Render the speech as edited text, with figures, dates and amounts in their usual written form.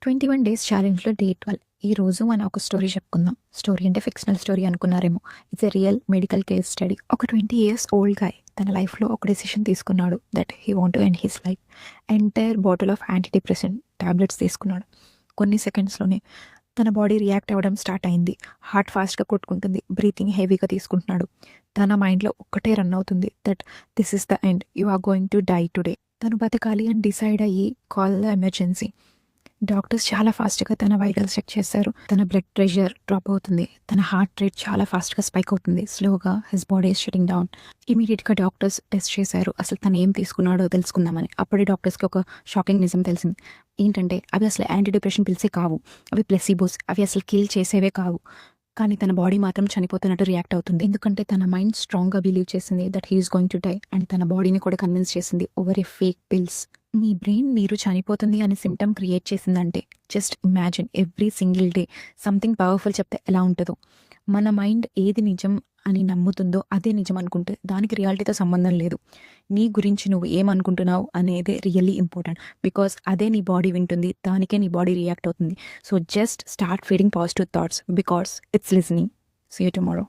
21 days ఛాలెంజ్‌లో day 12. ఈరోజు మనం ఒక స్టోరీ చెప్పుకుందాం. స్టోరీ అంటే ఫిక్షనల్ స్టోరీ అనుకున్నారేమో. It's a real medical case study. ఒక 20 ఇయర్స్ ఓల్డ్ గాయ్ తన లైఫ్‌లో ఒక డెసిషన్ తీసుకున్నాడు that he want to end his life. Entire bottle of anti depressant tablets తీసుకున్నాడు. కొన్ని సెకండ్స్‌లోనే తన బాడీ రియాక్ట్ అవ్వడం స్టార్ట్ అయింది. హార్ట్ ఫాస్ట్‌గా కొట్టుకుంటుంది. బ్రీతింగ్ హెవీగా తీసుకుంటున్నాడు. తన మైండ్‌లో ఒక్కటే రన్ అవుతుంది that this is the end. You are going to die today. తను బతకాలి అని డిసైడ్ అయ్యి కాల్ ద ఎమర్జెన్సీ. డాక్టర్స్ చాలా ఫాస్ట్‌గా తన వైటల్స్ చెక్ చేశారు. తన బ్లడ్ ప్రెషర్ డ్రాప్ అవుతుంది. తన హార్ట్ రేట్ చాలా ఫాస్ట్‌గా స్పైక్ అవుతుంది. స్లోగా his body is shutting down. ఇమ్మీడియేట్‌గా డాక్టర్స్ టెస్ట్ చేశారు. అసలు తను ఏం తీసుకున్నాడో తెలుసుకుందామని. అప్పుడే డాక్టర్స్‌కి ఒక షాకింగ్ నిజం తెలిసింది. ఏంటంటే అవి అసలు యాంటీ డిప్రెషన్ పిల్సే కావు. అవి ప్లెసిబోస్. అవి అసలు కిల్ చేసేవే కావు. కానీ తన బాడీ మాత్రం చనిపోతున్నట్టు రియాక్ట్ అవుతుంది. ఎందుకంటే తన మైండ్ స్ట్రాంగ్‌గా బిలీవ్ చేసింది that he is going to die. And తన బాడీని కూడా కన్విన్స్ చేసింది ఓవర్ ఏ ఫేక్ పిల్స్. మీ బ్రెయిన్ మీరు చనిపోతుంది అనే సిమ్టమ్ క్రియేట్ చేసిందంటే just imagine every single day something powerful చెప్తే ఎలా ఉంటుందో. మన మైండ్ ఏది నిజం అని నమ్ముతుందో అదే నిజం అనుకుంటే దానికి రియాలిటీతో సంబంధం లేదు. నీ గురించి నువ్వు ఏమనుకుంటున్నావు అనేది రియల్లీ ఇంపార్టెంట్. బికాస్ అదే నీ బాడీ వింటుంది. దానికే నీ బాడీ రియాక్ట్ అవుతుంది. So just start feeding positive thoughts because it's listening. See you tomorrow.